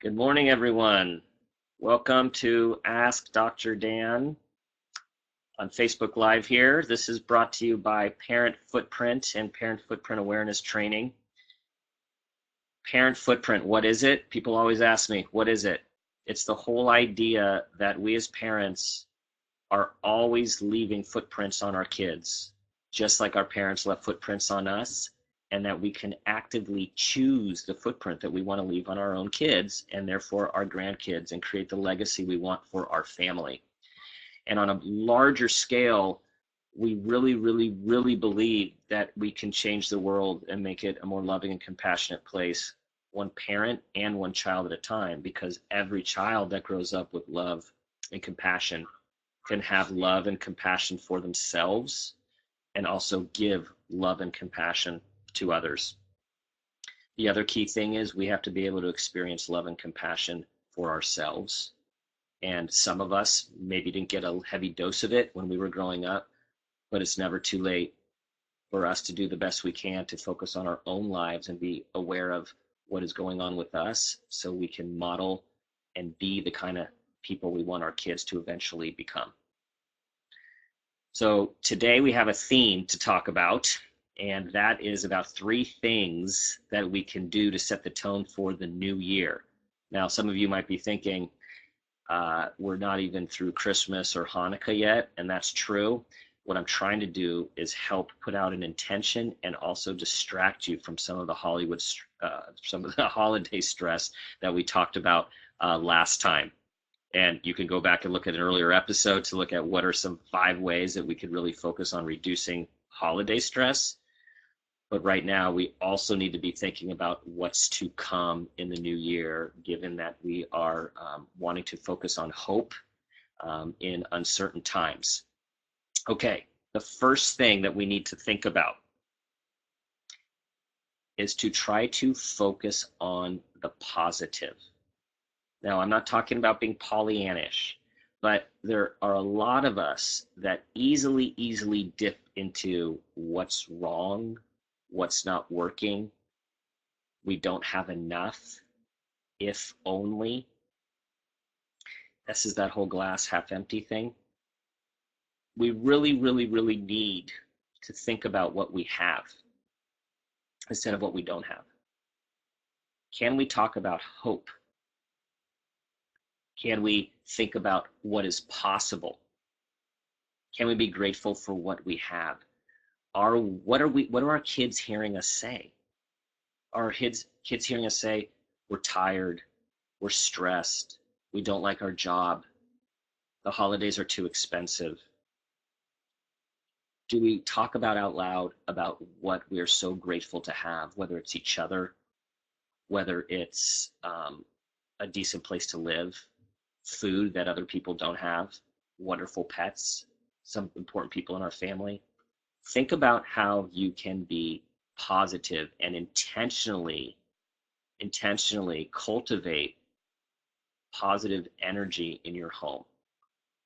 Good morning, everyone. Welcome to Ask Dr. Dan on Facebook Live here. This is brought to you by Parent Footprint and Parent Footprint Awareness Training. Parent Footprint, what is it? People always ask me, what is it? It's the whole idea that we as parents are always leaving footprints on our kids, just like our parents left footprints on us, and that we can actively choose the footprint that we want to leave on our own kids and therefore our grandkids and create the legacy we want for our family. And on a larger scale, we really believe that we can change the world and make it a more loving and compassionate place, one parent and one child at a time, because every child that grows up with love and compassion can have love and compassion for themselves and also give love and compassion to others. The other key thing is we have to be able to experience love and compassion for ourselves. And some of us maybe didn't get a heavy dose of it when we were growing up, but it's never too late for us to do the best we can to focus on our own lives and be aware of what is going on with us so we can model and be the kind of people we want our kids to eventually become. So today we have a theme to talk about, and that is about 3 things that we can do to set the tone for the new year. Now, some of you might be thinking, we're not even through Christmas or Hanukkah yet, and that's true. What I'm trying to do is help put out an intention and also distract you from some of the holiday stress that we talked about last time. And you can go back and look at an earlier episode to look at what are some 5 ways that we could really focus on reducing holiday stress. But right now, we also need to be thinking about what's to come in the new year, given that we are wanting to focus on hope in uncertain times. Okay, the first thing that we need to think about is to try to focus on the positive. Now, I'm not talking about being Pollyannish, but there are a lot of us that easily dip into what's wrong, what's not working, we don't have enough, if only. This is that whole glass half empty thing. We really need to think about what we have instead of what we don't have. Can we talk about hope? Can we think about what is possible? Can we be grateful for what we have? What are our kids hearing us say? Are our kids hearing us say, we're tired, we're stressed, we don't like our job, the holidays are too expensive? Do we talk about out loud about what we are so grateful to have, whether it's each other, whether it's a decent place to live, food that other people don't have, wonderful pets, some important people in our family? Think about how you can be positive and intentionally cultivate positive energy in your home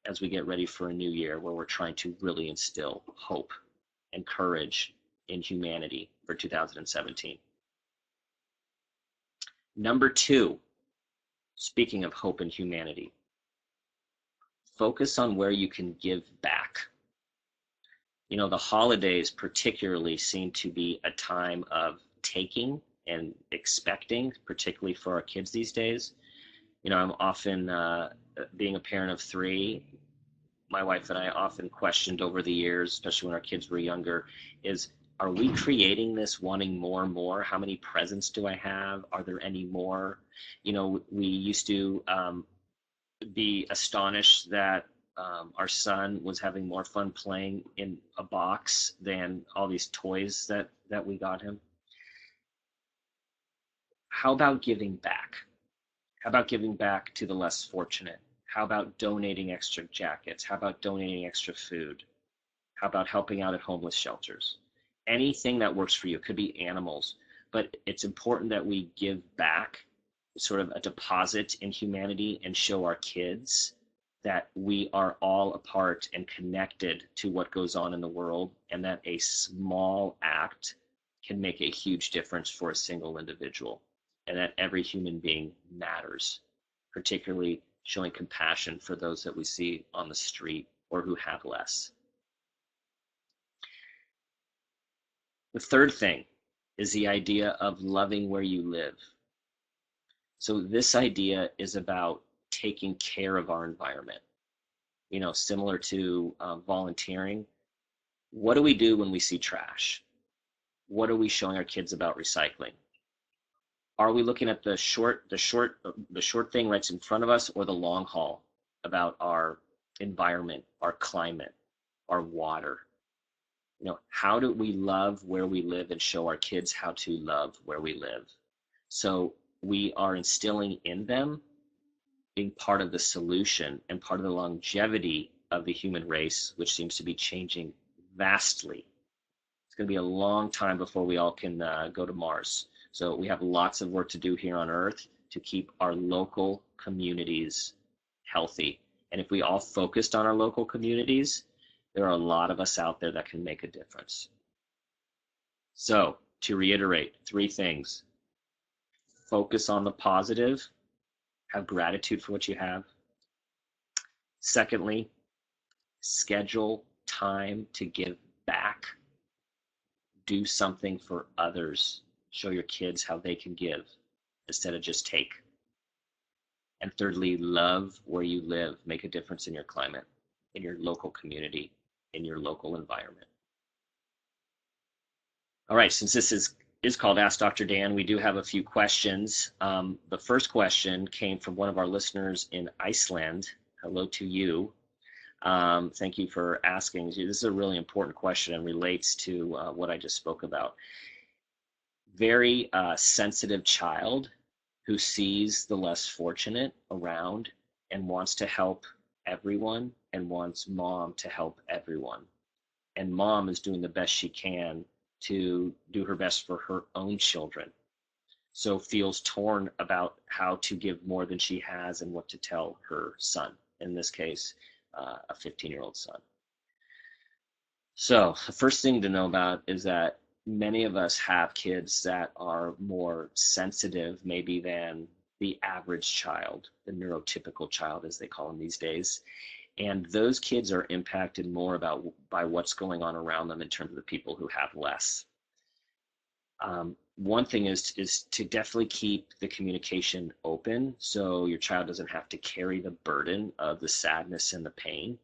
as we get ready for a new year where we're trying to really instill hope and courage in humanity for 2017. Number 2, speaking of hope and humanity, focus on where you can give back. You know, the holidays particularly seem to be a time of taking and expecting, particularly for our kids these days. You know, I'm often, being a parent of 3, my wife and I often questioned over the years, especially when our kids were younger, is, are we creating this wanting more and more? How many presents do I have? Are there any more? You know, we used to be astonished that our son was having more fun playing in a box than all these toys that we got him. How about giving back? How about giving back to the less fortunate? How about donating extra jackets? How about donating extra food? How about helping out at homeless shelters? Anything that works for you. It could be animals, but it's important that we give back, sort of a deposit in humanity, and show our kids that we are all a part and connected to what goes on in the world, and that a small act can make a huge difference for a single individual. and that every human being matters, particularly showing compassion for those that we see on the street or who have less. The third thing is the idea of loving where you live. So this idea is about taking care of our environment. You know, similar to volunteering. What do we do when we see trash? What are we showing our kids about recycling? Are we looking at the short thing right in front of us, or the long haul about our environment, our climate, our water? You know, how do we love where we live and show our kids how to love where we live? So we are instilling in them being part of the solution and part of the longevity of the human race, which seems to be changing vastly. It's going to be a long time before we all can go to Mars. So we have lots of work to do here on Earth to keep our local communities healthy. And if we all focused on our local communities, there are a lot of us out there that can make a difference. So to reiterate, 3 things. Focus on the positive. Have gratitude for what you have. Secondly, schedule time to give back. Do something for others. Show your kids how they can give instead of just take. And thirdly, love where you live. Make a difference in your climate, in your local community, in your local environment. All right, since this is called Ask Dr. Dan, we do have a few questions. The first question came from one of our listeners in Iceland. Hello to you. Thank you for asking. This is a really important question and relates to what I just spoke about. Very sensitive child who sees the less fortunate around and wants to help everyone and wants mom to help everyone. And mom is doing the best she can to do her best for her own children. So feels torn about how to give more than she has and what to tell her son, in this case, a 15-year-old son. So the first thing to know about is that many of us have kids that are more sensitive maybe than the average child, the neurotypical child as they call them these days. And those kids are impacted more by what's going on around them in terms of the people who have less. One thing is to definitely keep the communication open so your child doesn't have to carry the burden of the sadness and the pain,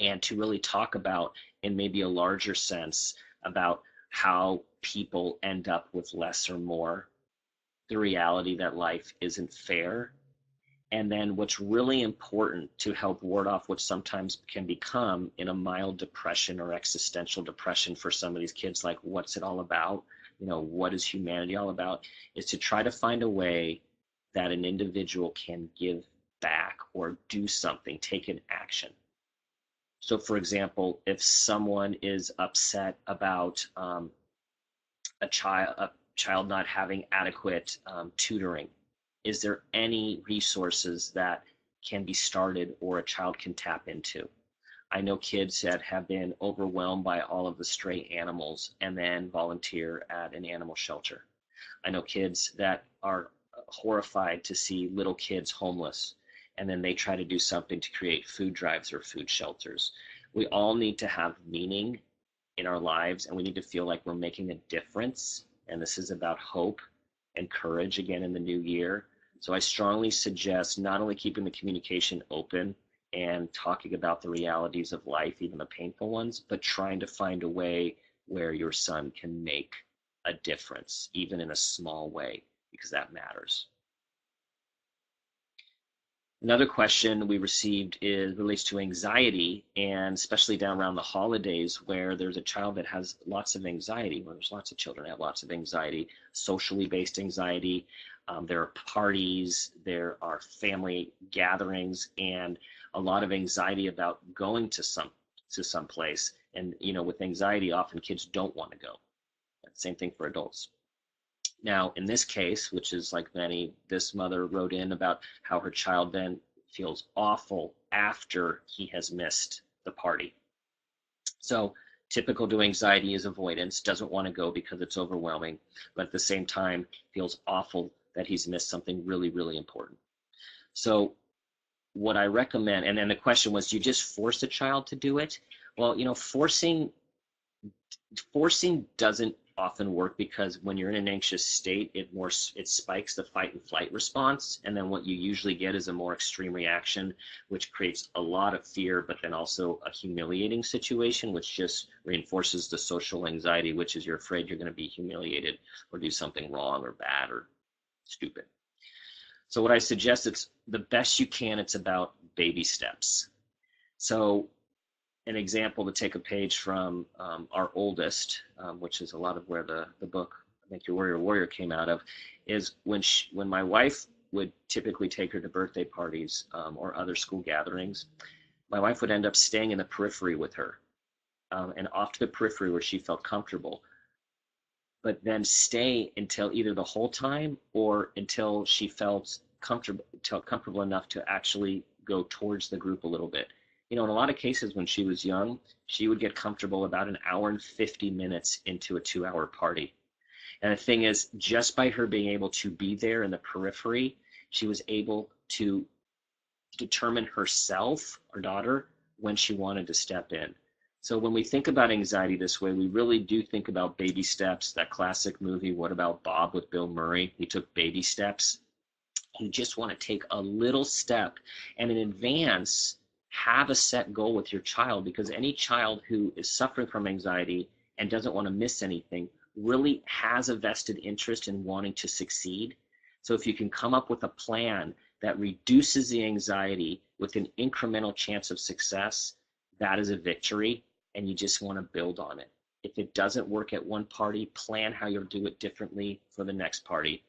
and to really talk about, in maybe a larger sense, about how people end up with less or more, the reality that life isn't fair. And then what's really important to help ward off what sometimes can become in a mild depression or existential depression for some of these kids, like what's it all about? You know, what is humanity all about? Is to try to find a way that an individual can give back or do something, take an action. So for example, if someone is upset about a child not having adequate tutoring, is there any resources that can be started or a child can tap into? I know kids that have been overwhelmed by all of the stray animals and then volunteer at an animal shelter. I know kids that are horrified to see little kids homeless, and then they try to do something to create food drives or food shelters. We all need to have meaning in our lives, and we need to feel like we're making a difference. And this is about hope and courage again in the new year. So I strongly suggest not only keeping the communication open and talking about the realities of life, even the painful ones, but trying to find a way where your son can make a difference, even in a small way, because that matters. Another question we received relates to anxiety, and especially down around the holidays where there's a child that has lots of anxiety. Well, there's lots of children that have lots of anxiety, socially based anxiety. There are parties, there are family gatherings, and a lot of anxiety about going to some place. And you know, with anxiety, often kids don't want to go. Same thing for adults. Now, in this case, which is like many, this mother wrote in about how her child then feels awful after he has missed the party. So Typical to anxiety is avoidance, doesn't want to go because it's overwhelming, but at the same time feels awful that he's missed something really, really important. So what I recommend, and then the question was, do you just force a child to do it? Well, forcing doesn't often work, because when you're in an anxious state, it spikes the fight and flight response, and then what you usually get is a more extreme reaction, which creates a lot of fear, but then also a humiliating situation, which just reinforces the social anxiety, which is you're afraid you're going to be humiliated or do something wrong or bad or stupid. So what I suggest, it's the best you can, it's about baby steps. So an example, to take a page from our oldest, which is a lot of where the book Make Your Warrior Warrior came out of, is when my wife would typically take her to birthday parties or other school gatherings, my wife would end up staying in the periphery with her, and off to the periphery where she felt comfortable, but then stay until either the whole time or until she felt comfortable enough to actually go towards the group a little bit. In a lot of cases when she was young, she would get comfortable about an hour and 50 minutes into a 2-hour party. And the thing is, just by her being able to be there in the periphery, she was able to determine herself, our daughter, when she wanted to step in. So when we think about anxiety this way, we really do think about baby steps. That classic movie, What About Bob, with Bill Murray? He took baby steps. You just want to take a little step, and in advance, have a set goal with your child, because any child who is suffering from anxiety and doesn't want to miss anything really has a vested interest in wanting to succeed. So if you can come up with a plan that reduces the anxiety with an incremental chance of success, that is a victory, and you just want to build on it. If it doesn't work at one party, plan how you'll do it differently for the next party.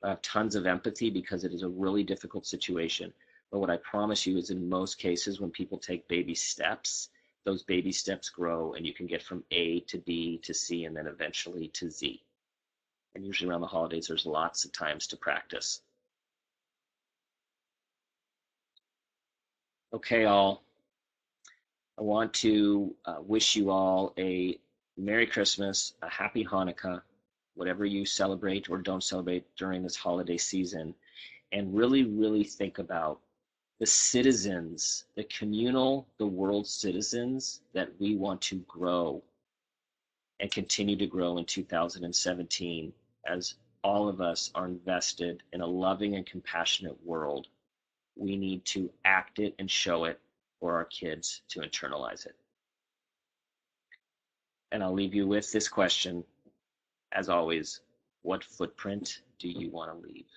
I have tons of empathy because it is a really difficult situation. But what I promise you is, in most cases, when people take baby steps, those baby steps grow, and you can get from A to B to C, and then eventually to Z. And usually around the holidays, there's lots of times to practice. Okay, all. I want to wish you all a Merry Christmas, a Happy Hanukkah, whatever you celebrate or don't celebrate during this holiday season, and really, really think about the citizens, the communal, the world citizens that we want to grow and continue to grow in 2017, as all of us are invested in a loving and compassionate world. We need to act it and show it for our kids to internalize it. And I'll leave you with this question, as always: what footprint do you want to leave?